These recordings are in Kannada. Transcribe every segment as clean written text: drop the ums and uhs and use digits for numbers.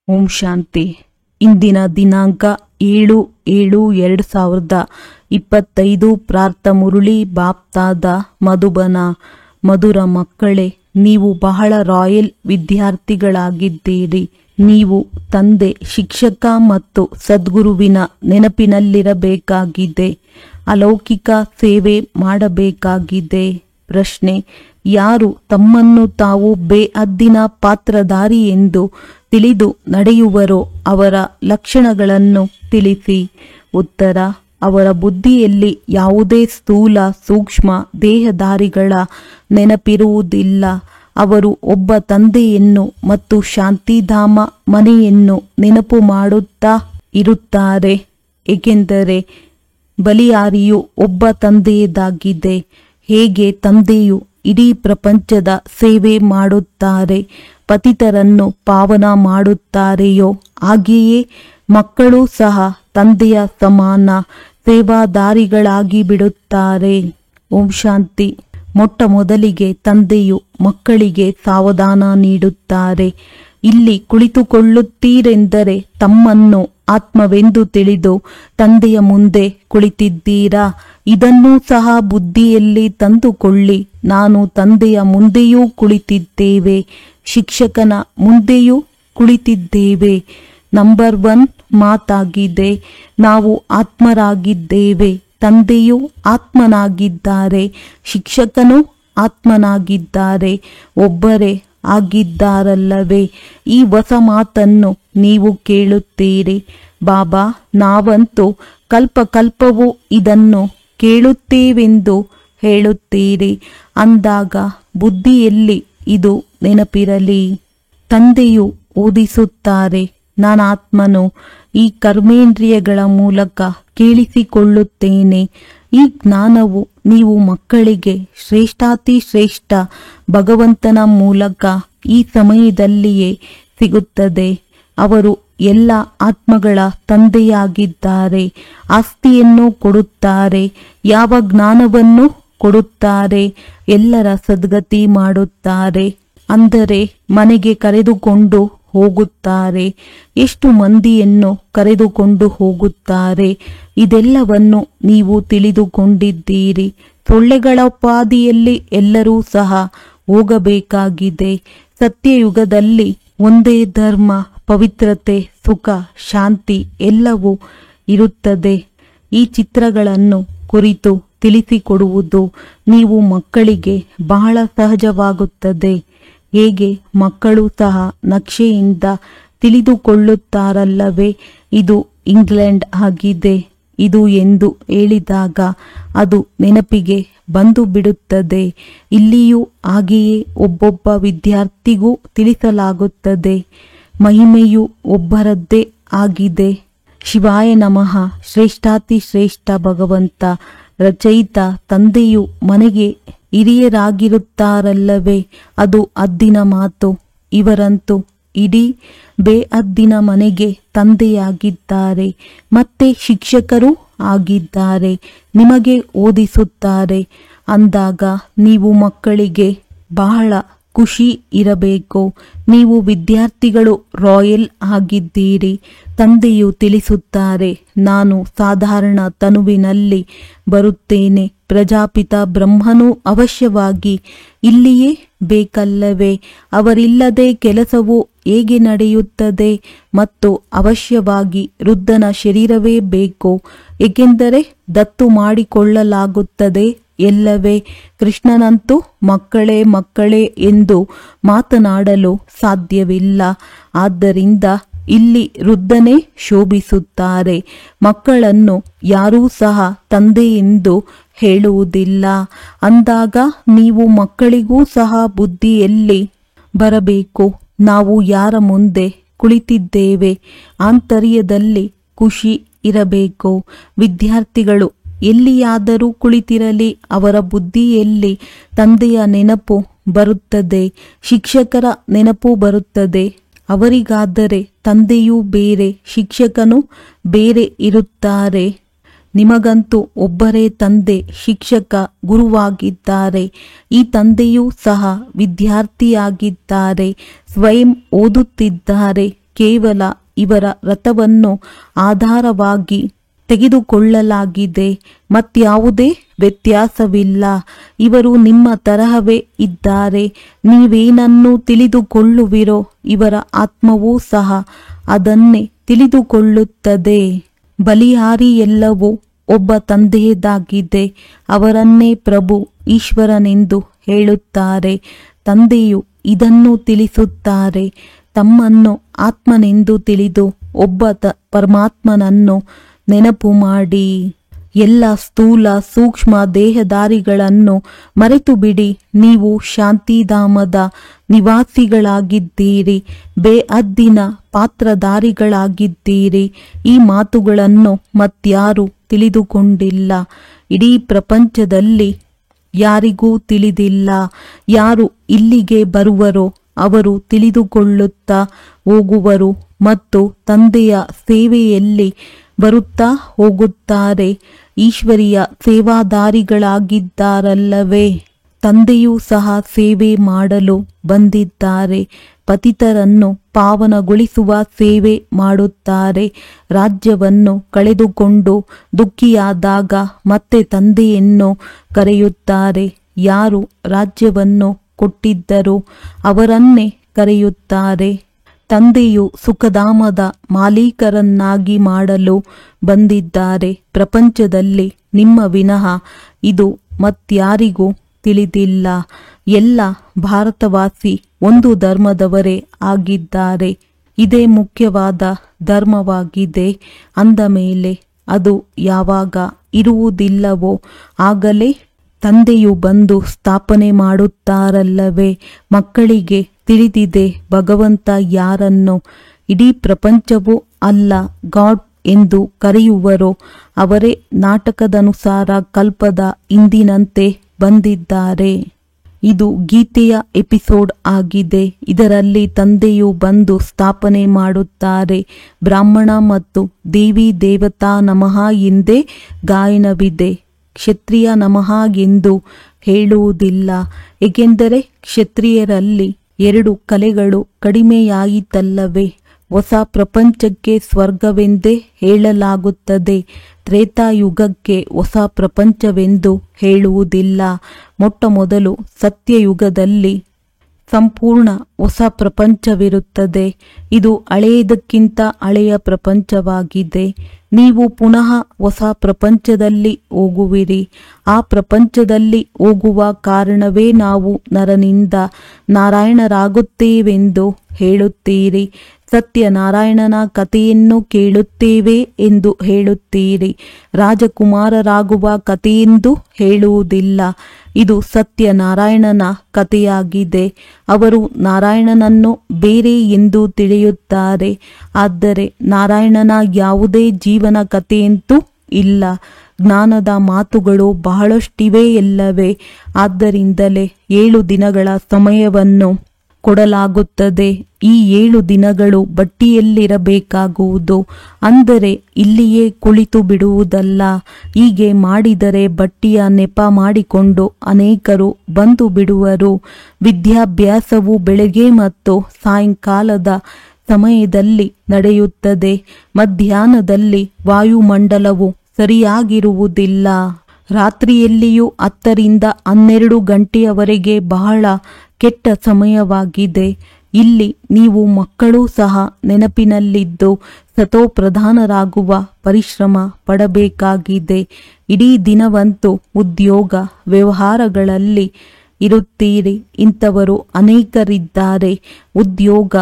ಓಂ ಶಾಂತಿ. ಇಂದಿನ ದಿನಾಂಕ 7/7/2025. ಪ್ರಾರ್ಥ ಮುರಳಿ ಬಾಪ್ತಾದ ಮಧುಬನ. ಮಧುರ ಮಕ್ಕಳೇ, ನೀವು ಬಹಳ ರಾಯಲ್ ವಿದ್ಯಾರ್ಥಿಗಳಾಗಿದ್ದೀರಿ. ನೀವು ತಂದೆ, ಶಿಕ್ಷಕ ಮತ್ತು ಸದ್ಗುರುವಿನ ನೆನಪಿನಲ್ಲಿರಬೇಕಾಗಿದೆ. ಅಲೌಕಿಕ ಸೇವೆ ಮಾಡಬೇಕಾಗಿದೆ. ಪ್ರಶ್ನೆ: ಯಾರು ತಮ್ಮನ್ನು ತಾವು ಬೇಅದ್ದಿನ ಪಾತ್ರಧಾರಿ ಎಂದು ತಿಳಿದು ನಡೆಯುವರೋ ಅವರ ಲಕ್ಷಣಗಳನ್ನು ತಿಳಿಸಿ. ಉತ್ತರ: ಅವರ ಬುದ್ಧಿಯಲ್ಲಿ ಯಾವುದೇ ಸ್ಥೂಲ ಸೂಕ್ಷ್ಮ ದೇಹಧಾರಿಗಳ ನೆನಪಿರುವುದಿಲ್ಲ. ಅವರು ಒಬ್ಬ ತಂದೆಯನ್ನು ಮತ್ತು ಶಾಂತಿಧಾಮ ಮನೆಯನ್ನು ನೆನಪು ಮಾಡುತ್ತಾ ಇರುತ್ತಾರೆ, ಏಕೆಂದರೆ ಬಲಿಯಾರಿಯು ಒಬ್ಬ ತಂದೆಯದಾಗಿದೆ. ಹೇಗೆ ತಂದೆಯು ಇಡೀ ಪ್ರಪಂಚದ ಸೇವೆ ಮಾಡುತ್ತಾರೆ, ಪತಿತರನ್ನು ಪಾವನ ಮಾಡುತ್ತಾರೆಯೋ ಹಾಗೆಯೇ ಮಕ್ಕಳು ಸಹ ತಂದೆಯ ಸಮಾನ ಸೇವಾದಾರಿಗಳಾಗಿ ಬಿಡುತ್ತಾರೆ. ಓಂ ಶಾಂತಿ. ಮೊಟ್ಟ ಮೊದಲಿಗೆ ತಂದೆಯು ಮಕ್ಕಳಿಗೆ ಸಾವಧಾನ ನೀಡುತ್ತಾರೆ. ಇಲ್ಲಿ ಕುಳಿತುಕೊಳ್ಳುತ್ತೀರೆಂದರೆ ತಮ್ಮನ್ನು ಆತ್ಮವೆಂದು ತಿಳಿದು ತಂದೆಯ ಮುಂದೆ ಕುಳಿತಿದ್ದೀರಾ. ಇದನ್ನೂ ಸಹ ಬುದ್ಧಿಯಲ್ಲಿ ತಂದುಕೊಳ್ಳಿ. ನಾನು ತಂದೆಯ ಮುಂದೆಯೂ ಕುಳಿತಿದ್ದೇವೆ, ಶಿಕ್ಷಕನ ಮುಂದೆಯೂ ಕುಳಿತಿದ್ದೇವೆ. ನಂಬರ್ 1 ಮಾತಾಗಿದೆ. ನಾವು ಆತ್ಮರಾಗಿದ್ದೇವೆ. ತಂದೆಯೂ ಆತ್ಮನಾಗಿದ್ದಾರೆ, ಶಿಕ್ಷಕನೂ ಆತ್ಮನಾಗಿದ್ದಾರೆ, ಒಬ್ಬರೇ ಆಗಿದ್ದಾರಲ್ಲವೇ? ಈ ಹೊಸ ಮಾತನ್ನು ನೀವು ಕೇಳುತ್ತೀರಿ. ಬಾಬಾ, ನಾವಂತೂ ಕಲ್ಪಕಲ್ಪವೂ ಇದನ್ನು ಕೇಳುತ್ತೇವೆಂದು ಹೇಳುತ್ತೀರಿ. ಅಂದಾಗ ಬುದ್ಧಿಯಲ್ಲಿ ಇದು ನೆನಪಿರಲಿ. ತಂದೆಯು ಓದಿಸುತ್ತಾರೆ. ನಾನಾತ್ಮನು ಈ ಕರ್ಮೇಂದ್ರಿಯಗಳ ಮೂಲಕ ಕೇಳಿಸಿಕೊಳ್ಳುತ್ತೇನೆ. ಈ ಜ್ಞಾನವು ನೀವು ಮಕ್ಕಳಿಗೆ ಶ್ರೇಷ್ಠಾತಿ ಶ್ರೇಷ್ಠ ಭಗವಂತನ ಮೂಲಕ ಈ ಸಮಯದಲ್ಲಿಯೇ ಸಿಗುತ್ತದೆ. ಅವರು ಎಲ್ಲ ಆತ್ಮಗಳ ತಂದೆಯಾಗಿದ್ದಾರೆ. ಆಸ್ತಿಯನ್ನು ಕೊಡುತ್ತಾರೆ, ಯಾವ ಜ್ಞಾನವನ್ನು ಕೊಡುತ್ತಾರೆ, ಎಲ್ಲರ ಸದ್ಗತಿ ಮಾಡುತ್ತಾರೆ. ಅಂದರೆ ಮನೆಗೆ ಕರೆದುಕೊಂಡು ಹೋಗುತ್ತಾರೆ. ಎಷ್ಟು ಮಂದಿಯನ್ನು ಕರೆದುಕೊಂಡು ಹೋಗುತ್ತಾರೆ, ಇದೆಲ್ಲವನ್ನು ನೀವು ತಿಳಿದುಕೊಂಡಿದ್ದೀರಿ. ಸೊಳ್ಳೆಗಳ ಪಾದಿಯಲ್ಲಿ ಎಲ್ಲರೂ ಸಹ ಹೋಗಬೇಕಾಗಿದೆ. ಸತ್ಯಯುಗದಲ್ಲಿ ಒಂದೇ ಧರ್ಮ, ಪವಿತ್ರತೆ, ಸುಖ, ಶಾಂತಿ ಎಲ್ಲವೂ ಇರುತ್ತದೆ. ಈ ಚಿತ್ರಗಳನ್ನು ಕುರಿತು ತಿಳಿಸಿಕೊಡುವುದು ನೀವು ಮಕ್ಕಳಿಗೆ ಬಹಳ ಸಹಜವಾಗುತ್ತದೆ. ಹೇಗೆ ಮಕ್ಕಳು ಸಹ ನಕ್ಷೆಯಿಂದ ತಿಳಿದುಕೊಳ್ಳುತ್ತಾರಲ್ಲವೇ? ಇದು ಇಂಗ್ಲೆಂಡ್ ಆಗಿದೆ, ಇದು ಎಂದು ಹೇಳಿದಾಗ ಅದು ನೆನಪಿಗೆ ಬಂದು ಬಿಡುತ್ತದೆ. ಇಲ್ಲಿಯೂ ಹಾಗೆಯೇ ಒಬ್ಬೊಬ್ಬ ವಿದ್ಯಾರ್ಥಿಗೂ ತಿಳಿಸಲಾಗುತ್ತದೆ. ಮಹಿಮೆಯು ಒಬ್ಬರದ್ದೇ ಆಗಿದೆ. ಶಿವಾಯ ನಮಃ. ಶ್ರೇಷ್ಠಾತಿ ಶ್ರೇಷ್ಠ ಭಗವಂತ ರಚಯಿತ ತಂದೆಯು ಮನೆಗೆ ಹಿರಿಯರಾಗಿರುತ್ತಾರಲ್ಲವೇ? ಅದು ಅದ್ದಿನ ಮಾತು. ಇವರಂತೂ ಇಡೀ ಬೇಅದ್ದಿನ ಮನೆಗೆ ತಂದೆಯಾಗಿದ್ದಾರೆ, ಮತ್ತೆ ಶಿಕ್ಷಕರೂ ಆಗಿದ್ದಾರೆ. ನಿಮಗೆ ಓದಿಸುತ್ತಾರೆ. ಅಂದಾಗ ನೀವು ಮಕ್ಕಳಿಗೆ ಬಹಳ ಖುಷಿ ಇರಬೇಕು. ನೀವು ವಿದ್ಯಾರ್ಥಿಗಳು ರಾಯಲ್ ಆಗಿದ್ದೀರಿ. ತಂದೆಯು ತಿಳಿಸುತ್ತಾರೆ, ನಾನು ಸಾಧಾರಣ ತನುವಿನಲ್ಲಿ ಬರುತ್ತೇನೆ. ಪ್ರಜಾಪಿತ ಬ್ರಹ್ಮನು ಅವಶ್ಯವಾಗಿ ಇಲ್ಲಿಯೇ ಬೇಕಲ್ಲವೇ? ಅವರಿಲ್ಲದೆ ಕೆಲಸವು ಹೇಗೆ ನಡೆಯುತ್ತದೆ? ಮತ್ತು ಅವಶ್ಯವಾಗಿ ವೃದ್ಧನ ಶರೀರವೇ ಬೇಕು, ಏಕೆಂದರೆ ದತ್ತು ಮಾಡಿಕೊಳ್ಳಲಾಗುತ್ತದೆ ಎಲ್ಲವೇ? ಕೃಷ್ಣನಂತೂ ಮಕ್ಕಳೇ ಮಕ್ಕಳೇ ಎಂದು ಮಾತನಾಡಲು ಸಾಧ್ಯವಿಲ್ಲ. ಆದ್ದರಿಂದ ಇಲ್ಲಿ ವೃದ್ಧನೇ ಶೋಭಿಸುತ್ತಾರೆ. ಮಕ್ಕಳನ್ನು ಯಾರೂ ಸಹ ತಂದೆ ಎಂದು ಹೇಳುವುದಿಲ್ಲ. ಅಂದಾಗ ನೀವು ಮಕ್ಕಳಿಗೂ ಸಹ ಬುದ್ಧಿಯಲ್ಲಿ ಬರಬೇಕು, ನಾವು ಯಾರ ಮುಂದೆ ಕುಳಿತಿದ್ದೇವೆ. ಆಂತರ್ಯದಲ್ಲಿ ಖುಷಿ ಇರಬೇಕು. ವಿದ್ಯಾರ್ಥಿಗಳು ಎಲ್ಲಿಯಾದರೂ ಕುಳಿತಿರಲಿ, ಅವರ ಬುದ್ಧಿಯಲ್ಲಿ ತಂದೆಯ ನೆನಪು ಬರುತ್ತದೆ, ಶಿಕ್ಷಕರ ನೆನಪು ಬರುತ್ತದೆ. ಅವರಿಗಾದರೆ ತಂದೆಯೂ ಬೇರೆ, ಶಿಕ್ಷಕನೂ ಬೇರೆ ಇರುತ್ತಾರೆ. ನಿಮಗಂತೂ ಒಬ್ಬರೇ ತಂದೆ, ಶಿಕ್ಷಕ, ಗುರುವಾಗಿದ್ದಾರೆ. ಈ ತಂದೆಯೂ ಸಹ ವಿದ್ಯಾರ್ಥಿಯಾಗಿದ್ದಾರೆ, ಸ್ವಯಂ ಓದುತ್ತಿದ್ದಾರೆ. ಕೇವಲ ಇವರ ರಥವನ್ನು ಆಧಾರವಾಗಿ ತೆಗೆದುಕೊಳ್ಳಲಾಗಿದೆ. ಮತ್ಯಾವುದೇ ವ್ಯತ್ಯಾಸವಿಲ್ಲ. ಇವರು ನಿಮ್ಮ ತರಹವೇ ಇದ್ದಾರೆ. ನೀವೇನನ್ನು ತಿಳಿದುಕೊಳ್ಳುವಿರೋ ಇವರ ಆತ್ಮವೂ ಸಹ ಅದನ್ನೇ ತಿಳಿದುಕೊಳ್ಳುತ್ತದೆ. ಬಲಿಹಾರಿ ಎಲ್ಲವೂ ಒಬ್ಬ ತಂದೆಯದಾಗಿದೆ. ಅವರನ್ನೇ ಪ್ರಭು ಈಶ್ವರನೆಂದು ಹೇಳುತ್ತಾರೆ. ತಂದೆಯು ಇದನ್ನು ತಿಳಿಸುತ್ತಾರೆ. ತಮ್ಮನ್ನು ಆತ್ಮನೆಂದು ತಿಳಿದು ಒಬ್ಬ ಪರಮಾತ್ಮನನ್ನು ನೆನಪು ಮಾಡಿ. ಎಲ್ಲ ಸ್ಥೂಲ ಸೂಕ್ಷ್ಮ ದೇಹಧಾರಿಗಳನ್ನು ಮರೆತು ಬಿಡಿ. ನೀವು ಶಾಂತಿಧಾಮದ ನಿವಾಸಿಗಳಾಗಿದ್ದೀರಿ. ಬೇಅದ್ದಿನ ಪಾತ್ರಧಾರಿಗಳಾಗಿದ್ದೀರಿ. ಈ ಮಾತುಗಳನ್ನು ಮತ್ಯಾರೂ ತಿಳಿದುಕೊಂಡಿಲ್ಲ. ಇಡೀ ಪ್ರಪಂಚದಲ್ಲಿ ಯಾರಿಗೂ ತಿಳಿದಿಲ್ಲ. ಯಾರು ಇಲ್ಲಿಗೆ ಬರುವರೋ ಅವರು ತಿಳಿದುಕೊಳ್ಳುತ್ತಾ ಹೋಗುವರು ಮತ್ತು ತಂದೆಯ ಸೇವೆಯಲ್ಲಿ ಬರುತ್ತಾ ಹೋಗುತ್ತಾರೆ. ಈಶ್ವರಿಯ ಸೇವಾದಾರಿಗಳಾಗಿದ್ದಾರಲ್ಲವೇ. ತಂದೆಯೂ ಸಹ ಸೇವೆ ಮಾಡಲು ಬಂದಿದ್ದಾರೆ. ಪತಿತರನ್ನು ಪಾವನಗೊಳಿಸುವ ಸೇವೆ ಮಾಡುತ್ತಾರೆ. ರಾಜ್ಯವನ್ನು ಕಳೆದುಕೊಂಡು ದುಃಖಿಯಾದಾಗ ಮತ್ತೆ ತಂದೆಯನ್ನು ಕರೆಯುತ್ತಾರೆ. ಯಾರು ರಾಜ್ಯವನ್ನು ಕೊಟ್ಟಿದ್ದರೋ ಅವರನ್ನೇ ಕರೆಯುತ್ತಾರೆ. ತಂದೆಯು ಸುಖಧಾಮದ ಮಾಲೀಕರನ್ನಾಗಿ ಮಾಡಲು ಬಂದಿದ್ದಾರೆ. ಪ್ರಪಂಚದಲ್ಲಿ ನಿಮ್ಮ ವಿನಃ ಇದು ಮತ್ಯಾರಿಗೂ ತಿಳಿದಿಲ್ಲ. ಎಲ್ಲ ಭಾರತವಾಸಿ ಒಂದು ಧರ್ಮದವರೇ ಆಗಿದ್ದಾರೆ. ಇದೇ ಮುಖ್ಯವಾದ ಧರ್ಮವಾಗಿದೆ. ಅಂದ ಮೇಲೆ ಅದು ಯಾವಾಗ ಇರುವುದಿಲ್ಲವೋ ಆಗಲೇ ತಂದೆಯು ಬಂದು ಸ್ಥಾಪನೆ ಮಾಡುತ್ತಾರಲ್ಲವೇ. ಮಕ್ಕಳಿಗೆ ತಿಳಿದಿದೆ ಭಗವಂತ ಯಾರನ್ನು ಇಡೀ ಪ್ರಪಂಚವೂ ಅಲ್ಲ ಗಾಡ್ ಎಂದು ಕರೆಯುವರೋ ಅವರೇ ನಾಟಕದನುಸಾರ ಕಲ್ಪದ ಇಂದಿನಂತೆ ಬಂದಿದ್ದಾರೆ. ಇದು ಗೀತೆಯ ಎಪಿಸೋಡ್ ಆಗಿದೆ. ಇದರಲ್ಲಿ ತಂದೆಯು ಬಂದು ಸ್ಥಾಪನೆ ಮಾಡುತ್ತಾರೆ. ಬ್ರಾಹ್ಮಣ ಮತ್ತು ದೇವಿ ದೇವತಾ ನಮಃ ಎಂದೇ ಗಾಯನವಿದೆ. ಕ್ಷತ್ರಿಯ ನಮಃ ಎಂದು ಹೇಳುವುದಿಲ್ಲ. ಏಕೆಂದರೆ ಕ್ಷತ್ರಿಯರಲ್ಲಿ 2 ಕಲೆಗಳು ಕಡಿಮೆಯಾಯಿತಲ್ಲವೇ. ಹೊಸ ಪ್ರಪಂಚಕ್ಕೆ ಸ್ವರ್ಗವೆಂದೇ ಹೇಳಲಾಗುತ್ತದೆ. ತ್ರೇತಾಯುಗಕ್ಕೆ ಹೊಸ ಪ್ರಪಂಚವೆಂದು ಹೇಳುವುದಿಲ್ಲ. ಮೊಟ್ಟಮೊದಲು ಸತ್ಯಯುಗದಲ್ಲಿ ಸಂಪೂರ್ಣ ಹೊಸ ಪ್ರಪಂಚವಿರುತ್ತದೆ. ಇದು ಹಳೆಯದಕ್ಕಿಂತ ಹಳೆಯ ಪ್ರಪಂಚವಾಗಿದೆ. ನೀವು ಪುನಃ ಹೊಸ ಪ್ರಪಂಚದಲ್ಲಿ ಹೋಗುವಿರಿ. ಆ ಪ್ರಪಂಚದಲ್ಲಿ ಹೋಗುವ ಕಾರಣವೇ ನಾವು ನರನಿಂದ ನಾರಾಯಣರಾಗುತ್ತೇವೆಂದು ಹೇಳುತ್ತೀರಿ. ಸತ್ಯನಾರಾಯಣನ ಕಥೆಯನ್ನು ಕೇಳುತ್ತೇವೆ ಎಂದು ಹೇಳುತ್ತೀರಿ. ರಾಜಕುಮಾರರಾಗುವ ಕಥೆಯೆಂದು ಹೇಳುವುದಿಲ್ಲ. ಇದು ಸತ್ಯನಾರಾಯಣನ ಕಥೆಯಾಗಿದೆ. ಅವರು ನಾರಾಯಣನನ್ನು ಬೇರೆ ಎಂದು ತಿಳಿಯುತ್ತಾರೆ. ಆದರೆ ನಾರಾಯಣನ ಯಾವುದೇ ಜೀವನ ಕಥೆಯಂತೂ ಇಲ್ಲ. ಜ್ಞಾನದ ಮಾತುಗಳು ಬಹಳಷ್ಟಿವೆ ಎಲ್ಲವೇ. ಆದ್ದರಿಂದಲೇ 7 ದಿನಗಳ ಸಮಯವನ್ನು ಕೊಡಲಾಗುತ್ತದೆ. ಈ 7 ದಿನಗಳು ಬಟ್ಟಿಯಲ್ಲಿರಬೇಕಾಗುವುದು. ಅಂದರೆ ಇಲ್ಲಿಯೇ ಕುಳಿತು ಬಿಡುವುದಲ್ಲ. ಹೀಗೆ ಮಾಡಿದರೆ ಬಟ್ಟಿಯ ನೆಪ ಮಾಡಿಕೊಂಡು ಅನೇಕರು ಬಂದು ಬಿಡುವರು. ವಿದ್ಯಾಭ್ಯಾಸವು ಬೆಳಗ್ಗೆ ಮತ್ತು ಸಾಯಂಕಾಲದ ಸಮಯದಲ್ಲಿ ನಡೆಯುತ್ತದೆ. ಮಧ್ಯಾಹ್ನದಲ್ಲಿ ವಾಯುಮಂಡಲವು ಸರಿಯಾಗಿರುವುದಿಲ್ಲ. ರಾತ್ರಿಯಲ್ಲಿಯೂ 10 ರಿಂದ 12 ಗಂಟೆಯವರೆಗೆ ಬಹಳ ಕೆಟ್ಟ ಸಮಯವಾಗಿದೆ. ಇಲ್ಲಿ ನೀವು ಮಕ್ಕಳೂ ಸಹ ನೆನಪಿನಲ್ಲಿದ್ದು ಸತೋಪ್ರಧಾನರಾಗುವ ಪರಿಶ್ರಮ ಪಡಬೇಕಾಗಿದೆ. ಇಡೀ ದಿನವಂತೂ ಉದ್ಯೋಗ ವ್ಯವಹಾರಗಳಲ್ಲಿ ಇರುತ್ತೀರಿ. ಇಂಥವರು ಅನೇಕರಿದ್ದಾರೆ. ಉದ್ಯೋಗ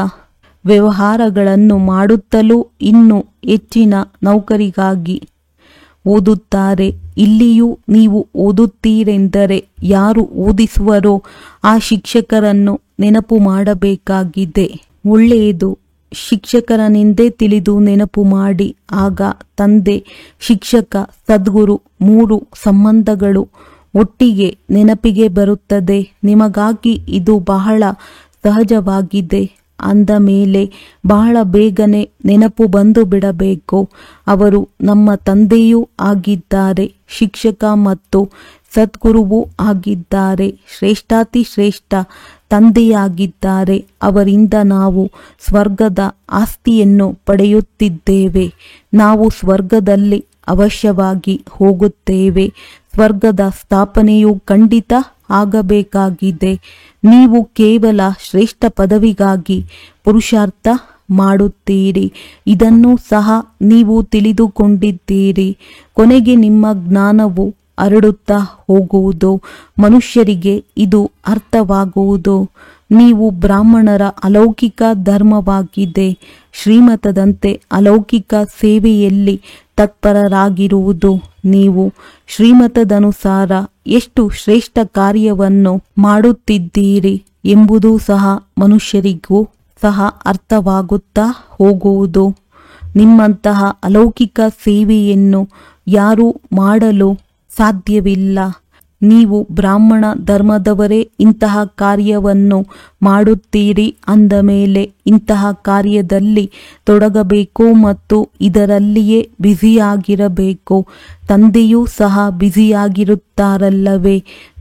ವ್ಯವಹಾರಗಳನ್ನು ಮಾಡುತ್ತಲೂ ಇನ್ನೂ ಹೆಚ್ಚಿನ ನೌಕರಿಗಾಗಿ ಓದುತ್ತಾರೆ. ಇಲ್ಲಿಯೂ ನೀವು ಓದುತ್ತೀರೆಂದರೆ ಯಾರು ಓದಿಸುವರೋ ಆ ಶಿಕ್ಷಕರನ್ನು ನೆನಪು ಮಾಡಬೇಕಾಗಿದೆ. ಒಳ್ಳೆಯದು. ಶಿಕ್ಷಕರನೆಂದೇ ತಿಳಿದು ನೆನಪು ಮಾಡಿ. ಆಗ ತಂದೆ, ಶಿಕ್ಷಕ, ಸದ್ಗುರು 3 ಸಂಬಂಧಗಳು ಒಟ್ಟಿಗೆ ನೆನಪಿಗೆ ಬರುತ್ತದೆ. ನಿಮಗಾಗಿ ಇದು ಬಹಳ ಸಹಜವಾಗಿದೆ. ಅಂದ ಮೇಲೆ ಬಹಳ ಬೇಗನೆ ನೆನಪು ಬಂದು ಬಿಡಬೇಕು. ಅವರು ನಮ್ಮ ತಂದೆಯೂ ಆಗಿದ್ದಾರೆ, ಶಿಕ್ಷಕ ಮತ್ತು ಸದ್ಗುರುವೂ ಆಗಿದ್ದಾರೆ. ಶ್ರೇಷ್ಠಾತಿ ಶ್ರೇಷ್ಠ ತಂದೆಯಾಗಿದ್ದಾರೆ. ಅವರಿಂದ ನಾವು ಸ್ವರ್ಗದ ಆಸ್ತಿಯನ್ನು ಪಡೆಯುತ್ತಿದ್ದೇವೆ. ನಾವು ಸ್ವರ್ಗದಲ್ಲಿ ಅವಶ್ಯವಾಗಿ ಹೋಗುತ್ತೇವೆ. ಸ್ವರ್ಗದ ಸ್ಥಾಪನೆಯು ಖಂಡಿತ ಆಗಬೇಕಾಗಿದೆ. ನೀವು ಕೇವಲ ಶ್ರೇಷ್ಠ ಪದವಿಗಾಗಿ ಪುರುಷಾರ್ಥ ಮಾಡುತ್ತೀರಿ. ಇದನ್ನು ಸಹ ನೀವು ತಿಳಿದುಕೊಂಡಿದ್ದೀರಿ. ಕೊನೆಗೆ ನಿಮ್ಮ ಜ್ಞಾನವು ಹರಡುತ್ತಾ ಹೋಗುವುದು. ಮನುಷ್ಯರಿಗೆ ಇದು ಅರ್ಥವಾಗುವುದು. ನೀವು ಬ್ರಾಹ್ಮಣರ ಅಲೌಕಿಕ ಧರ್ಮವಾಗಿದೆ. ಶ್ರೀಮತದಂತೆ ಅಲೌಕಿಕ ಸೇವೆಯಲ್ಲಿ ತತ್ಪರರಾಗಿರುವುದು. ನೀವು ಶ್ರೀಮತದನುಸಾರ ಎಷ್ಟು ಶ್ರೇಷ್ಠ ಕಾರ್ಯವನ್ನು ಮಾಡುತ್ತಿದ್ದೀರಿ ಎಂಬುದು ಸಹ ಮನುಷ್ಯರಿಗೂ ಸಹ ಅರ್ಥವಾಗುತ್ತಾ ಹೋಗುವುದು. ನಿಮ್ಮಂತಹ ಅಲೌಕಿಕ ಸೇವೆಯನ್ನು ಯಾರೂ ಮಾಡಲು ಸಾಧ್ಯವಿಲ್ಲ. ನೀವು ಬ್ರಾಹ್ಮಣ ಧರ್ಮದವರೇ ಇಂತಹ ಕಾರ್ಯವನ್ನು ಮಾಡುತ್ತೀರಿ ಅಂದ ಮೇಲೆ ಇಂತಹ ಕಾರ್ಯದಲ್ಲಿ ತೊಡಗಬೇಕು ಮತ್ತು ಇದರಲ್ಲಿಯೇ ಬ್ಯುಸಿಯಾಗಿರಬೇಕು. ತಂದೆಯೂ ಸಹ ಬ್ಯುಸಿಯಾಗಿರುತ್ತಾರಲ್ಲವೇ?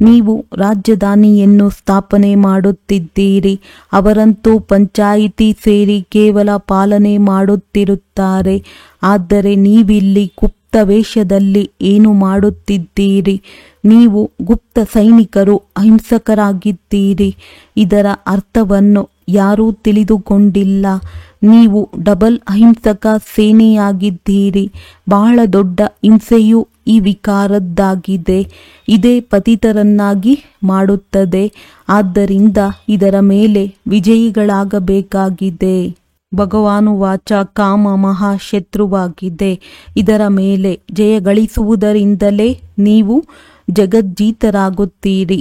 ನೀವು ರಾಜಧಾನಿಯನ್ನು ಸ್ಥಾಪನೆ ಮಾಡುತ್ತಿದ್ದೀರಿ. ಅವರಂತೂ ಪಂಚಾಯಿತಿ ಸೇರಿ ಕೇವಲ ಪಾಲನೆ ಮಾಡುತ್ತಿರುತ್ತಾರೆ. ಆದರೆ ನೀವಿಲ್ಲಿ ಗುಪ್ತ ವೇಷದಲ್ಲಿ ಏನು ಮಾಡುತ್ತಿದ್ದೀರಿ? ನೀವು ಗುಪ್ತ ಸೈನಿಕರು, ಅಹಿಂಸಕರಾಗಿದ್ದೀರಿ. ಇದರ ಅರ್ಥವನ್ನು ಯಾರೂ ತಿಳಿದುಕೊಂಡಿಲ್ಲ. ನೀವು ಡಬಲ್ ಅಹಿಂಸಕ ಸೇನೆಯಾಗಿದ್ದೀರಿ. ಬಹಳ ದೊಡ್ಡ ಹಿಂಸೆಯು ಈ ವಿಕಾರದ್ದಾಗಿದೆ. ಇದೇ ಪತಿತರನ್ನಾಗಿ ಮಾಡುತ್ತದೆ. ಆದ್ದರಿಂದ ಇದರ ಮೇಲೆ ವಿಜಯಿಗಳಾಗಬೇಕಾಗಿದೆ. ಭಗವಾನುವಾಚ ಕಾಮ ಮಹಾಶತ್ರುವಾಗಿದೆ. ಇದರ ಮೇಲೆ ಜಯ ಗಳಿಸುವುದರಿಂದಲೇ ನೀವು ಜಗಜ್ಜೀತರಾಗುತ್ತೀರಿ.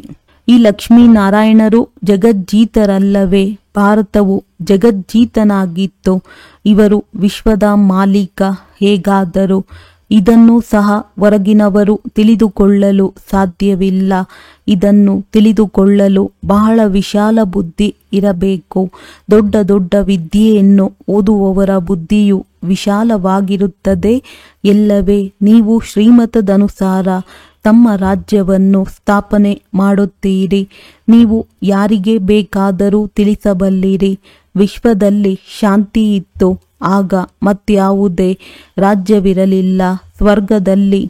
ಈ ಲಕ್ಷ್ಮೀನಾರಾಯಣರು ಜಗಜ್ಜೀತರಲ್ಲವೇ? ಭಾರತವು ಜಗಜ್ಜೀತನಾಗಿತ್ತು. ಇವರು ವಿಶ್ವದ ಮಾಲೀಕ ಹೇಗಾದರು? ಇದನ್ನು ಸಹ ಹೊರಗಿನವರು ತಿಳಿದುಕೊಳ್ಳಲು ಸಾಧ್ಯವಿಲ್ಲ. ಇದನ್ನು ತಿಳಿದುಕೊಳ್ಳಲು ಬಹಳ ವಿಶಾಲ ಬುದ್ಧಿ ಇರಬೇಕು. ದೊಡ್ಡ ದೊಡ್ಡ ವಿದ್ಯೆಯನ್ನು ಓದುವವರ ಬುದ್ಧಿಯು ವಿಶಾಲವಾಗಿರುತ್ತದೆ ಎಲ್ಲವೇ? ನೀವು ಶ್ರೀಮತದನುಸಾರ ತಮ್ಮ ರಾಜ್ಯವನ್ನು ಸ್ಥಾಪನೆ ಮಾಡುತ್ತೀರಿ. ನೀವು ಯಾರಿಗೆ ಬೇಕಾದರೂ ತಿಳಿಸಬಲ್ಲಿರಿ. ವಿಶ್ವದಲ್ಲಿ ಶಾಂತಿ ಇತ್ತು, ಆಗ ಮತ್ಯಾವುದೇ ರಾಜ್ಯವಿರಲಿಲ್ಲ. ಸ್ವರ್ಗದಲ್ಲಿ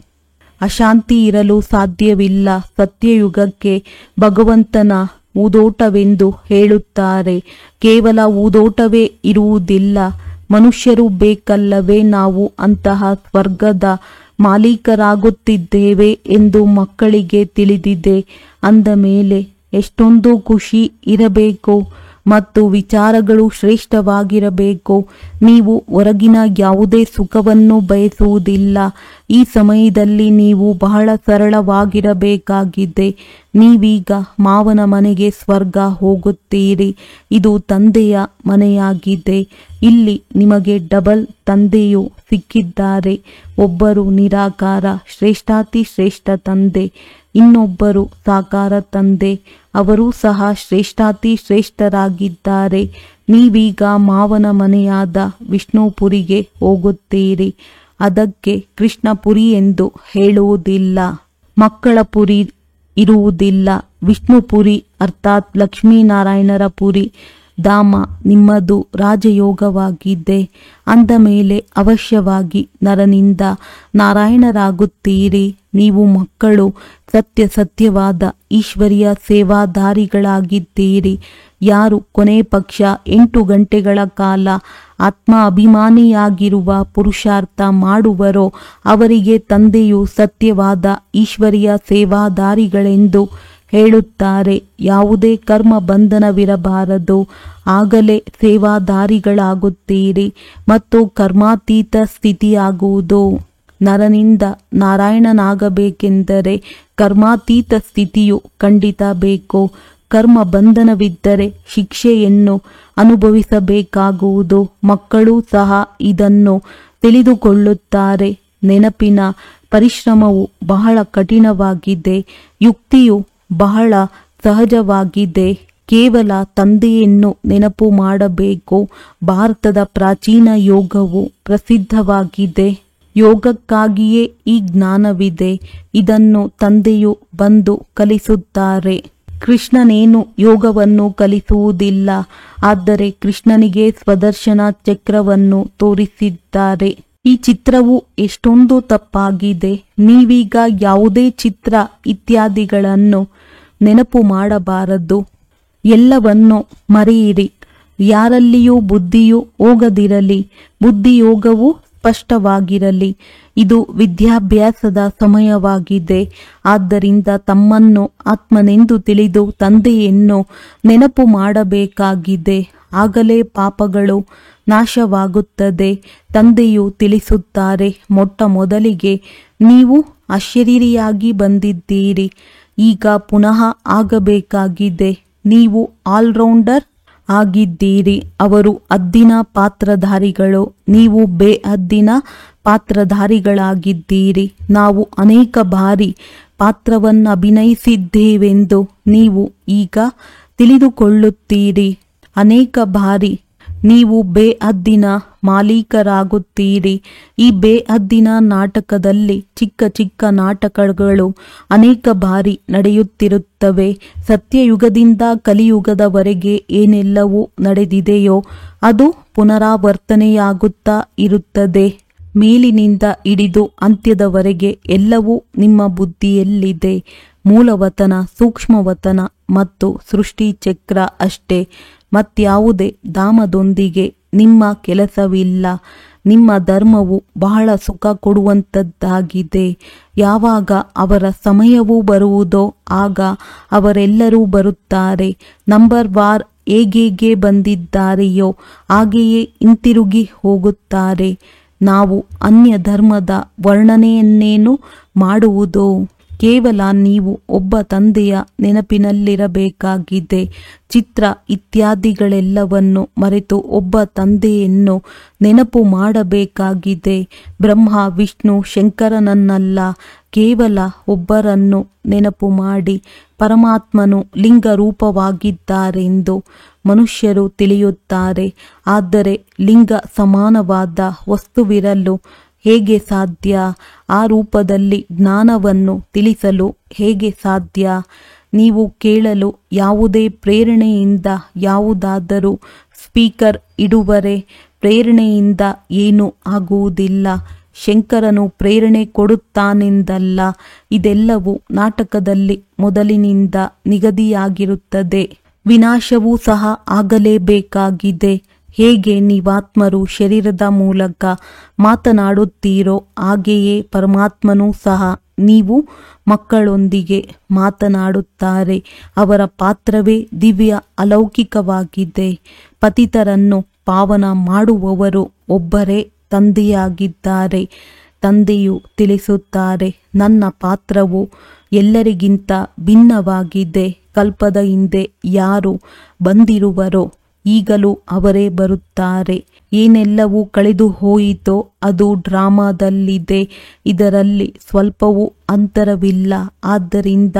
ಅಶಾಂತಿ ಇರಲು ಸಾಧ್ಯವಿಲ್ಲ. ಸತ್ಯಯುಗಕ್ಕೆ ಭಗವಂತನ ಊದೋಟವೆಂದು ಹೇಳುತ್ತಾರೆ. ಕೇವಲ ಊದೋಟವೇ ಇರುವುದಿಲ್ಲ. ಮನುಷ್ಯರು ಬೇಕಲ್ಲವೇ? ನಾವು ಅಂತಹ ಸ್ವರ್ಗದ ಮಾಲೀಕರಾಗುತ್ತಿದ್ದೇವೆ ಎಂದು ಮಕ್ಕಳಿಗೆ ತಿಳಿದಿದೆ ಅಂದ ಮೇಲೆ ಎಷ್ಟೊಂದು ಖುಷಿ ಇರಬೇಕು ಮತ್ತು ವಿಚಾರಗಳು ಶ್ರೇಷ್ಠವಾಗಿರಬೇಕು. ನೀವು ಹೊರಗಿನ ಯಾವುದೇ ಸುಖವನ್ನು ಬಯಸುವುದಿಲ್ಲ. ಈ ಸಮಯದಲ್ಲಿ ನೀವು ಬಹಳ ಸರಳವಾಗಿರಬೇಕಾಗಿದೆ. ನೀವೀಗ ಮಾವನ ಮನೆಗೆ ಸ್ವರ್ಗ ಹೋಗುತ್ತೀರಿ. ಇದು ತಂದೆಯ ಮನೆಯಾಗಿದೆ. ಇಲ್ಲಿ ನಿಮಗೆ ಡಬಲ್ ತಂದೆಯು ಸಿಕ್ಕಿದ್ದಾರೆ. ಒಬ್ಬರು ನಿರಾಕಾರ ಶ್ರೇಷ್ಠಾತಿ ಶ್ರೇಷ್ಠ ತಂದೆ, ಇನ್ನೊಬ್ಬರು ಸಾಕಾರ ತಂದೆ. ಅವರೂ ಸಹ ಶ್ರೇಷ್ಠಾತಿ ಶ್ರೇಷ್ಠರಾಗಿದ್ದಾರೆ. ನೀವೀಗ ಮಾವನ ಮನೆಯಾದ ವಿಷ್ಣುಪುರಿಗೆ ಹೋಗುತ್ತೀರಿ. ಅದಕ್ಕೆ ಕೃಷ್ಣಪುರಿ ಎಂದು ಹೇಳುವುದಿಲ್ಲ. ಮಕ್ಕಳ ಪುರಿ ಇರುವುದಿಲ್ಲ. ವಿಷ್ಣುಪುರಿ ಅರ್ಥಾತ್ ಲಕ್ಷ್ಮೀನಾರಾಯಣರ ಪುರಿ ಧಾಮ ನಿಮ್ಮದು ರಾಜಯೋಗವಾಗಿದೆ. ಅಂದ ಮೇಲೆ ಅವಶ್ಯವಾಗಿ ನರನಿಂದ ನಾರಾಯಣರಾಗುತ್ತೀರಿ. ನೀವು ಮಕ್ಕಳು ಸತ್ಯವಾದ ಈಶ್ವರಿಯ ಸೇವಾದಾರಿಗಳಾಗಿದ್ದೀರಿ. ಯಾರು ಕೊನೆ ಪಕ್ಷ 8 ಗಂಟೆಗಳ ಕಾಲ ಆತ್ಮ ಅಭಿಮಾನಿಯಾಗಿರುವ ಪುರುಷಾರ್ಥ ಮಾಡುವರೋ ಅವರಿಗೆ ತಂದೆಯು ಸತ್ಯವಾದ ಈಶ್ವರಿಯ ಸೇವಾದಾರಿಗಳೆಂದು ಹೇಳುತ್ತಾರೆ. ಯಾವುದೇ ಕರ್ಮ ಬಂಧನವಿರಬಾರದು. ಆಗಲೇ ಸೇವಾದಾರಿಗಳಾಗುತ್ತೀರಿ ಮತ್ತು ಕರ್ಮಾತೀತ ಸ್ಥಿತಿಯಾಗುವುದು. ನರನಿಂದ ನಾರಾಯಣನಾಗಬೇಕೆಂದರೆ ಕರ್ಮಾತೀತ ಸ್ಥಿತಿಯು ಖಂಡಿತ ಬೇಕು. ಕರ್ಮ ಬಂಧನವಿದ್ದರೆ ಶಿಕ್ಷೆಯನ್ನು ಅನುಭವಿಸಬೇಕಾಗುವುದು. ಮಕ್ಕಳೂ ಸಹ ಇದನ್ನು ತಿಳಿದುಕೊಳ್ಳುತ್ತಾರೆ. ನೆನಪಿನ ಪರಿಶ್ರಮವು ಬಹಳ ಕಠಿಣವಾಗಿದೆ. ಯುಕ್ತಿಯು ಬಹಳ ಸಹಜವಾಗಿದೆ. ಕೇವಲ ತಂದೆಯನ್ನು ನೆನಪು ಮಾಡಬೇಕು. ಭಾರತದ ಪ್ರಾಚೀನ ಯೋಗವು ಪ್ರಸಿದ್ಧವಾಗಿದೆ. ಯೋಗಕ್ಕಾಗಿಯೇ ಈ ಜ್ಞಾನವಿದೆ. ಇದನ್ನು ತಂದೆಯು ಬಂದು ಕಲಿಸುತ್ತಾರೆ. ಕೃಷ್ಣನೇನು ಯೋಗವನ್ನು ಕಲಿಸುವುದಿಲ್ಲ, ಆದರೆ ಕೃಷ್ಣನಿಗೆ ಸ್ವದರ್ಶನ ಚಕ್ರವನ್ನು ತೋರಿಸಿದ್ದಾರೆ. ಈ ಚಿತ್ರವು ಎಷ್ಟೊಂದು ತಪ್ಪಾಗಿದೆ. ನೀವೀಗ ಯಾವುದೇ ಚಿತ್ರ ಇತ್ಯಾದಿಗಳನ್ನು ನೆನಪು ಮಾಡಬಾರದು. ಎಲ್ಲವನ್ನು ಮರೆಯಿರಿ. ಯಾರಲ್ಲಿಯೂ ಬುದ್ಧಿಯು ಹೋಗದಿರಲಿ, ಬುದ್ಧಿಯೋಗವು ಸ್ಪಷ್ಟವಾಗಿರಲಿ. ಇದು ವಿದ್ಯಾಭ್ಯಾಸದ ಸಮಯವಾಗಿದೆ. ಆದ್ದರಿಂದ ತಮ್ಮನ್ನು ಆತ್ಮನೆಂದು ತಿಳಿದು ತಂದೆಯನ್ನು ನೆನಪು ಮಾಡಬೇಕಾಗಿದೆ. ಆಗಲೇ ಪಾಪಗಳು ನಾಶವಾಗುತ್ತದೆ. ತಂದೆಯು ತಿಳಿಸುತ್ತಾರೆ, ಮೊಟ್ಟ ಮೊದಲಿಗೆ ನೀವು ಅಶರೀರಿಯಾಗಿ ಬಂದಿದ್ದೀರಿ, ಈಗ ಪುನಃ ಆಗಬೇಕಾಗಿದೆ. ನೀವು ಆಲ್ರೌಂಡರ್ ಆಗಿದ್ದೀರಿ. ಅವರು ಹದ್ದಿನ ಪಾತ್ರಧಾರಿಗಳು, ನೀವು ಬೇಹದ್ದಿನ ಪಾತ್ರಧಾರಿಗಳಾಗಿದ್ದೀರಿ. ನಾವು ಅನೇಕ ಬಾರಿ ಪಾತ್ರವನ್ನಭಿನಯಿಸಿದ್ದೇವೆಂದು ನೀವು ಈಗ ತಿಳಿದುಕೊಳ್ಳುತ್ತೀರಿ. ಅನೇಕ ಬಾರಿ ನೀವು ಬೇಹದ್ದಿನ ಮಾಲೀಕರಾಗುತ್ತೀರಿ. ಈ ಬೇಹದ್ದಿನ ನಾಟಕದಲ್ಲಿ ಚಿಕ್ಕ ಚಿಕ್ಕ ನಾಟಕಗಳು ಅನೇಕ ಬಾರಿ ನಡೆಯುತ್ತಿರುತ್ತವೆ. ಸತ್ಯಯುಗದಿಂದ ಕಲಿಯುಗದವರೆಗೆ ಏನೆಲ್ಲವೂ ನಡೆದಿದೆಯೋ ಅದು ಪುನರಾವರ್ತನೆಯಾಗುತ್ತಾ ಇರುತ್ತದೆ. ಮೇಲಿನಿಂದ ಹಿಡಿದು ಅಂತ್ಯದವರೆಗೆ ಎಲ್ಲವೂ ನಿಮ್ಮ ಬುದ್ಧಿಯಲ್ಲಿದೆ. ಮೂಲವತನ, ಸೂಕ್ಷ್ಮವತನ ಮತ್ತು ಸೃಷ್ಟಿ ಚಕ್ರ ಅಷ್ಟೇ. ಮತ್ಯಾವುದೇ ಧಾಮದೊಂದಿಗೆ ನಿಮ್ಮ ಕೆಲಸವಿಲ್ಲ. ನಿಮ್ಮ ಧರ್ಮವು ಬಹಳ ಸುಖ ಕೊಡುವಂಥದ್ದಾಗಿದೆ. ಯಾವಾಗ ಅವರ ಸಮಯವು ಬರುವುದೋ ಆಗ ಅವರೆಲ್ಲರೂ ಬರುತ್ತಾರೆ. ನಂಬರ್ ವಾರ್ ಹೇಗೆ ಬಂದಿದ್ದಾರೆಯೋ ಹಾಗೆಯೇ ಹಿಂತಿರುಗಿ ಹೋಗುತ್ತಾರೆ. ನಾವು ಅನ್ಯ ಧರ್ಮದ ವರ್ಣನೆಯನ್ನೇನು ಮಾಡುವುದೋ? ಕೇವಲ ನೀವು ಒಬ್ಬ ತಂದೆಯ ನೆನಪಿನಲ್ಲಿರಬೇಕಾಗಿದೆ. ಚಿತ್ರ ಇತ್ಯಾದಿಗಳೆಲ್ಲವನ್ನು ಮರೆತು ಒಬ್ಬ ತಂದೆಯನ್ನು ನೆನಪು ಮಾಡಬೇಕಾಗಿದೆ. ಬ್ರಹ್ಮ, ವಿಷ್ಣು, ಶಂಕರನನ್ನಲ್ಲ, ಕೇವಲ ಒಬ್ಬರನ್ನು ನೆನಪು ಮಾಡಿ. ಪರಮಾತ್ಮನು ಲಿಂಗರೂಪವಾಗಿದ್ದಾರೆಂದು ಮನುಷ್ಯರು ತಿಳಿಯುತ್ತಾರೆ. ಆದರೆ ಲಿಂಗ ಸಮಾನವಾದ ವಸ್ತುವಿರಲು ಹೇಗೆ ಸಾಧ್ಯ? ಆ ರೂಪದಲ್ಲಿ ಜ್ಞಾನವನ್ನು ತಿಳಿಸಲು ಹೇಗೆ ಸಾಧ್ಯ? ನೀವು ಕೇಳಲು ಯಾವುದೇ ಪ್ರೇರಣೆಯಿಂದ ಯಾವುದಾದರೂ ಸ್ಪೀಕರ್ ಇಡುವರೆ ಪ್ರೇರಣೆಯಿಂದ ಏನೂ ಆಗುವುದಿಲ್ಲ. ಶಂಕರನು ಪ್ರೇರಣೆ ಕೊಡುತ್ತಾನೆಂದಲ್ಲ. ಇದೆಲ್ಲವೂ ನಾಟಕದಲ್ಲಿ ಮೊದಲಿನಿಂದ ನಿಗದಿಯಾಗಿರುತ್ತದೆ. ವಿನಾಶವೂ ಸಹ ಆಗಲೇಬೇಕಾಗಿದೆ. ಹೇಗೆ ನೀವಾತ್ಮರು ಶರೀರದ ಮೂಲಕ ಮಾತನಾಡುತ್ತೀರೋ ಹಾಗೆಯೇ ಪರಮಾತ್ಮನೂ ಸಹ ನೀವು ಮಕ್ಕಳೊಂದಿಗೆ ಮಾತನಾಡುತ್ತಾರೆ. ಅವರ ಪಾತ್ರವೇ ದಿವ್ಯ ಅಲೌಕಿಕವಾಗಿದೆ. ಪತಿತರನ್ನು ಪಾವನ ಮಾಡುವವರು ಒಬ್ಬರೇ ತಂದೆಯಾಗಿದ್ದಾರೆ. ತಂದೆಯು ತಿಳಿಸುತ್ತಾರೆ, ನನ್ನ ಪಾತ್ರವು ಎಲ್ಲರಿಗಿಂತ ಭಿನ್ನವಾಗಿದೆ. ಕಲ್ಪದ ಹಿಂದೆ ಯಾರು ಬಂದಿರುವರೋ ಈಗಲೂ ಅವರೇ ಬರುತ್ತಾರೆ. ಏನೆಲ್ಲವೂ ಕಳೆದು ಹೋಯಿತೋ ಅದು ಡ್ರಾಮಾದಲ್ಲಿದೆ. ಇದರಲ್ಲಿ ಸ್ವಲ್ಪವೂ ಅಂತರವಿಲ್ಲ. ಆದ್ದರಿಂದ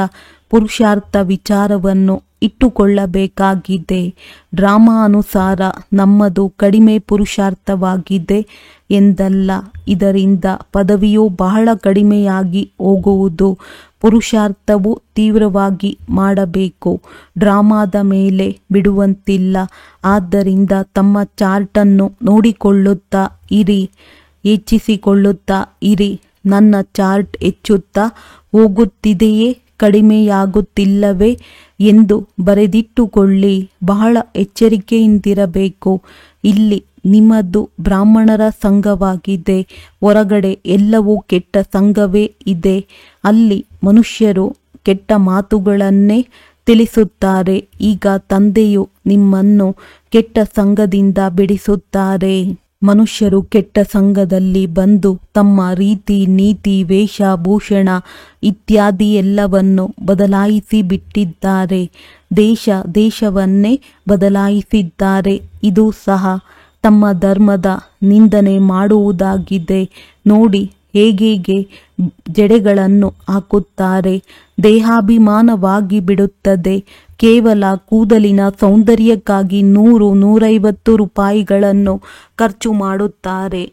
ಪುರುಷಾರ್ಥ ವಿಚಾರವನ್ನು ಇಟ್ಟುಕೊಳ್ಳಬೇಕಾಗಿದೆ. ಡ್ರಾಮಾ ಅನುಸಾರ ನಮ್ಮದು ಕಡಿಮೆ ಪುರುಷಾರ್ಥವಾಗಿದೆ ಎಂದಲ್ಲ. ಇದರಿಂದ ಪದವಿಯು ಬಹಳ ಕಡಿಮೆಯಾಗಿ ಹೋಗುವುದು. ಪುರುಷಾರ್ಥವು ತೀವ್ರವಾಗಿ ಮಾಡಬೇಕು. ಡ್ರಾಮಾದ ಮೇಲೆ ಬಿಡುವಂತಿಲ್ಲ. ಆದ್ದರಿಂದ ತಮ್ಮ ಚಾರ್ಟನ್ನು ನೋಡಿಕೊಳ್ಳುತ್ತಾ ಇರಿ, ಹೆಚ್ಚಿಸಿಕೊಳ್ಳುತ್ತಾ ಇರಿ. ನನ್ನ ಚಾರ್ಟ್ ಹೆಚ್ಚುತ್ತಾ ಹೋಗುತ್ತಿದೆಯೇ, ಕಡಿಮೆಯಾಗುತ್ತಿಲ್ಲವೇ ಎಂದು ಬರೆದಿಟ್ಟುಕೊಳ್ಳಿ. ಬಹಳ ಎಚ್ಚರಿಕೆಯಿಂದಿರಬೇಕು. ಇಲ್ಲಿ ನಿಮ್ಮದು ಬ್ರಾಹ್ಮಣರ ಸಂಘವಾಗಿದೆ. ಹೊರಗಡೆ ಎಲ್ಲವೂ ಕೆಟ್ಟ ಸಂಘವೇ ಇದೆ. ಅಲ್ಲಿ ಮನುಷ್ಯರು ಕೆಟ್ಟ ಮಾತುಗಳನ್ನೇ ತಿಳಿಸುತ್ತಾರೆ. ಈಗ ತಂದೆಯು ನಿಮ್ಮನ್ನು ಕೆಟ್ಟ ಸಂಘದಿಂದ ಬಿಡಿಸುತ್ತಾರೆ. ಮನುಷ್ಯರು ಕೆಟ್ಟ ಸಂಘದಲ್ಲಿ ಬಂದು ತಮ್ಮ ರೀತಿ ನೀತಿ ವೇಷಭೂಷಣ ಇತ್ಯಾದಿ ಎಲ್ಲವನ್ನು ಬದಲಾಯಿಸಿ ಬಿಟ್ಟಿದ್ದಾರೆ. ದೇಶವನ್ನೇ ಬದಲಾಯಿಸಿದ್ದಾರೆ. ಇದು ಸಹ ತಮ್ಮ ಧರ್ಮದ ನಿಂದನೆ ಮಾಡುವುದಾಗಿದೆ. ನೋಡಿ ಹೇಗೆ ಜಡೆಗಳನ್ನು ಹಾಕುತ್ತಾರೆ. ದೇಹಾಭಿಮಾನವಾಗಿ ಬಿಡುತ್ತದೆ. ಕೇವಲ ಕೂದಲಿನ ಸೌಂದರ್ಯಕ್ಕಾಗಿ 100-150 ರೂಪಾಯಿಗಳನ್ನು ಖರ್ಚು ಮಾಡುತ್ತಾರೆ.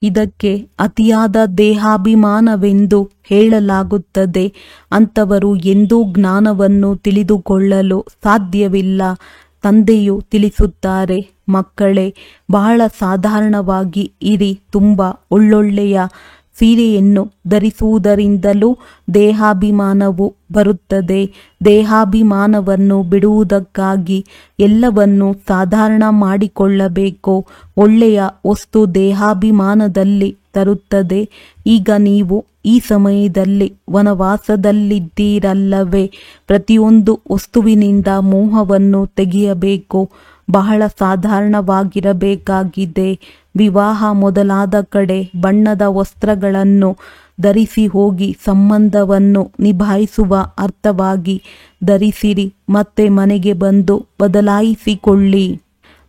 ಇದಕ್ಕೆ ಅತಿಯಾದ ದೇಹಾಭಿಮಾನವೆಂದು ಹೇಳಲಾಗುತ್ತದೆ. ಅಂಥವರು ಎಂದೂ ಜ್ಞಾನವನ್ನು ತಿಳಿದುಕೊಳ್ಳಲು ಸಾಧ್ಯವಿಲ್ಲ. ತಂದೆಯು ತಿಳಿಸುತ್ತಾರೆ, ಮಕ್ಕಳೇ, ಬಹಳ ಸಾಧಾರಣವಾಗಿ ಇರಿ. ತುಂಬ ಒಳ್ಳೊಳ್ಳೆಯ ಸೀರೆಯನ್ನು ಧರಿಸುವುದರಿಂದಲೂ ದೇಹಾಭಿಮಾನವು ಬರುತ್ತದೆ. ದೇಹಾಭಿಮಾನವನ್ನು ಬಿಡುವುದಕ್ಕಾಗಿ ಎಲ್ಲವನ್ನೂ ಸಾಧಾರಣ ಮಾಡಿಕೊಳ್ಳಬೇಕು. ಒಳ್ಳೆಯ ವಸ್ತು ದೇಹಾಭಿಮಾನದಲ್ಲಿ ತರುತ್ತದೆ. ಈಗ ನೀವು ಈ ಸಮಯದಲ್ಲಿ ವನವಾಸದಲ್ಲಿದ್ದೀರಲ್ಲವೇ? ಪ್ರತಿಯೊಂದು ವಸ್ತುವಿನಿಂದ ಮೋಹವನ್ನು ತೆಗೆಯಬೇಕು. ಬಹಳ ಸಾಧಾರಣವಾಗಿರಬೇಕಾಗಿದೆ. ವಿವಾಹ ಮೊದಲಾದ ಕಡೆ ಬಣ್ಣದ ವಸ್ತ್ರಗಳನ್ನು ಧರಿಸಿ ಹೋಗಿ ಸಂಬಂಧವನ್ನು ನಿಭಾಯಿಸುವ ಅರ್ಥವಾಗಿ ಧರಿಸಿರಿ. ಮತ್ತೆ ಮನೆಗೆ ಬಂದು ಬದಲಾಯಿಸಿಕೊಳ್ಳಿ.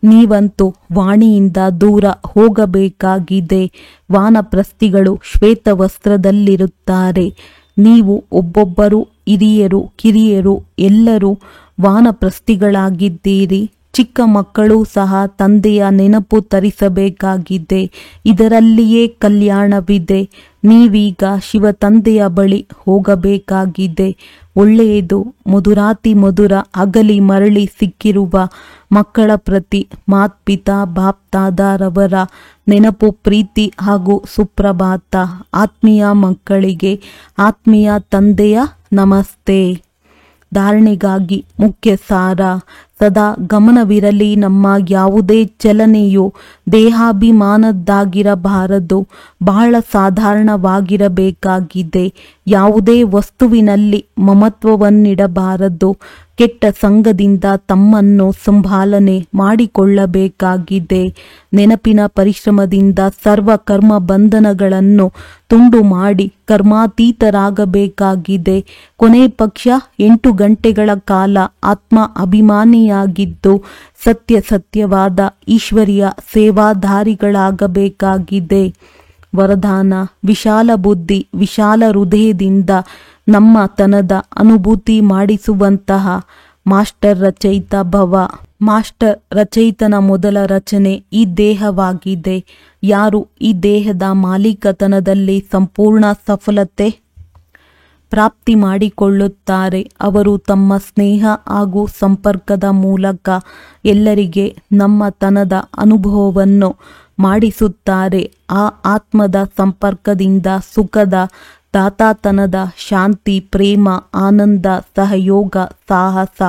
ನೀವಂತೂ ವಾಣಿಯಿಂದ ದೂರ ಹೋಗಬೇಕಾಗಿದೆ. ವಾನಪ್ರಸ್ಥಿಗಳು ಶ್ವೇತ ವಸ್ತ್ರದಲ್ಲಿರುತ್ತಾರೆ. ನೀವು ಒಬ್ಬೊಬ್ಬರು ಹಿರಿಯರು ಕಿರಿಯರು ಎಲ್ಲರೂ ವಾನಪ್ರಸ್ಥಿಗಳಾಗಿದ್ದೀರಿ. ಚಿಕ್ಕ ಮಕ್ಕಳೂ ಸಹ ತಂದೆಯ ನೆನಪು ತರಿಸಬೇಕಾಗಿದೆ. ಇದರಲ್ಲಿಯೇ ಕಲ್ಯಾಣವಿದೆ. ನೀವೀಗ ಶಿವ ತಂದೆಯ ಬಳಿ ಹೋಗಬೇಕಾಗಿದೆ. ಒಳ್ಳೆಯದು. ಮಧುರಾತಿ ಮಧುರ ಅಗಲಿ ಮರಳಿ ಸಿಕ್ಕಿರುವ ಮಕ್ಕಳ ಪ್ರತಿ ಮಾತ್ಪಿತಾ ಬಾಪ್ತಾದರವರ ನೆನಪು, ಪ್ರೀತಿ ಹಾಗೂ ಸುಪ್ರಭಾತ. ಆತ್ಮೀಯ ಮಕ್ಕಳಿಗೆ ಆತ್ಮೀಯ ತಂದೆಯ ನಮಸ್ತೆ. ಧಾರಣೆಗಾಗಿ ಮುಖ್ಯ ಸಾರ. ಸದಾ ಗಮನವಿರಲಿ, ನಮ್ಮ ಯಾವುದೇ ಚಲನೆಯು ದೇಹಾಭಿಮಾನದ್ದಾಗಿರಬಾರದು. ಬಹಳ ಸಾಧಾರಣವಾಗಿರಬೇಕಾಗಿದೆ. ಯಾವುದೇ ವಸ್ತುವಿನಲ್ಲಿ ಮಮತ್ವವನ್ನಿಡಬಾರದು. ಕೆಟ್ಟ ಸಂಘದಿಂದ ತಮ್ಮನ್ನು ಸಂಭಾಲನೆ ಮಾಡಿಕೊಳ್ಳಬೇಕಾಗಿದೆ. ನೆನಪಿನ ಪರಿಶ್ರಮದಿಂದ ಸರ್ವ ಕರ್ಮ ಬಂಧನಗಳನ್ನು ತುಂಡು ಮಾಡಿ ಕರ್ಮಾತೀತರಾಗಬೇಕಾಗಿದೆ. ಕೊನೆ ಪಕ್ಷ 8 ಗಂಟೆಗಳ ಕಾಲ ಆತ್ಮ ಅಭಿಮಾನಿಯಾಗಿದ್ದು ಸತ್ಯವಾದ ಈಶ್ವರಿಯ ಸೇವಾಧಾರಿಗಳಾಗಬೇಕಾಗಿದೆ. ವರದಾನ: ವಿಶಾಲ ಬುದ್ಧಿ, ವಿಶಾಲ ಹೃದಯದಿಂದ ನಮ್ಮ ತನದ ಅನುಭೂತಿ ಮಾಡಿಸುವಂತಹ ಮಾಸ್ಟರ್ ರಚಯಿತ ಭವ. ಮಾಸ್ಟರ್ ರಚಯಿತನ ಮೊದಲ ರಚನೆ ಈ ದೇಹವಾಗಿದೆ. ಯಾರು ಈ ದೇಹದ ಮಾಲೀಕತನದಲ್ಲಿ ಸಂಪೂರ್ಣ ಸಫಲತೆ ಪ್ರಾಪ್ತಿ ಮಾಡಿಕೊಳ್ಳುತ್ತಾರೆ, ಅವರು ತಮ್ಮ ಸ್ನೇಹ ಹಾಗೂ ಸಂಪರ್ಕದ ಮೂಲಕ ಎಲ್ಲರಿಗೆ ನಮ್ಮ ತನದ ಅನುಭವವನ್ನು ಮಾಡಿಸುತ್ತಾರೆ. ಆ ಆತ್ಮದ ಸಂಪರ್ಕದಿಂದ ಸುಖದ ದಾತಾತನದ ಶಾಂತಿ, ಪ್ರೇಮ, ಆನಂದ, ಸಹಯೋಗ, ಸಾಹಸ,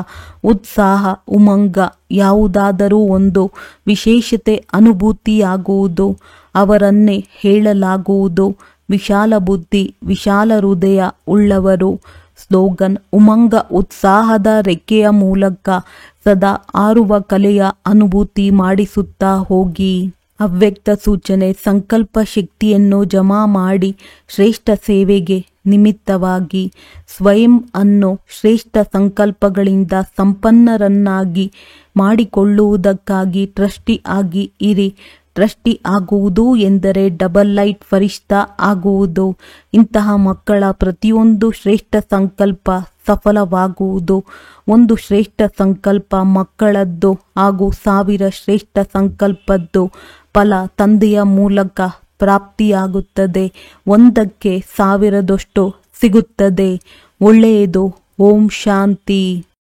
ಉತ್ಸಾಹ, ಉಮಂಗ ಯಾವುದಾದರೂ ಒಂದು ವಿಶೇಷತೆ ಅನುಭೂತಿಯಾಗುವುದು. ಅವರನ್ನೇ ಹೇಳಲಾಗುವುದು ವಿಶಾಲ ಬುದ್ಧಿ, ವಿಶಾಲ ಹೃದಯ ಉಳ್ಳವರು. ಸ್ಲೋಗನ್: ಉಮಂಗ ಉತ್ಸಾಹದ ರೆಕ್ಕೆಯ ಮೂಲಕ ಸದಾ ಹಾರುವ ಕಲೆಯ ಅನುಭೂತಿ ಮಾಡಿಸುತ್ತಾ ಹೋಗಿ. ಅವ್ಯಕ್ತ ಸೂಚನೆ: ಸಂಕಲ್ಪ ಶಕ್ತಿಯನ್ನು ಜಮಾ ಮಾಡಿ ಶ್ರೇಷ್ಠ ಸೇವೆಗೆ ನಿಮಿತ್ತವಾಗಿ ಸ್ವಯಂ ಅನ್ನು ಶ್ರೇಷ್ಠ ಸಂಕಲ್ಪಗಳಿಂದ ಸಂಪನ್ನರನ್ನಾಗಿ ಮಾಡಿಕೊಳ್ಳುವುದಕ್ಕಾಗಿ ಟ್ರಸ್ಟಿ ಆಗಿ ಇರಿ. ಟ್ರಸ್ಟಿ ಆಗುವುದು ಎಂದರೆ ಡಬಲ್ ಲೈಟ್ ಫರಿಷ್ಠಾ ಆಗುವುದು. ಇಂತಹ ಮಕ್ಕಳ ಪ್ರತಿಯೊಂದು ಶ್ರೇಷ್ಠ ಸಂಕಲ್ಪ ಸಫಲವಾಗುವುದು. ಒಂದು ಶ್ರೇಷ್ಠ ಸಂಕಲ್ಪ ಮಕ್ಕಳದ್ದು ಹಾಗೂ 1000 ಶ್ರೇಷ್ಠ ಸಂಕಲ್ಪದ್ದು ಫಲ ತಂದೆಯ ಮೂಲಕ ಪ್ರಾಪ್ತಿಯಾಗುತ್ತದೆ. 1ಕ್ಕೆ 1000ದಷ್ಟು ಸಿಗುತ್ತದೆ. ಒಳ್ಳೆಯದು. ಓಂ ಶಾಂತಿ.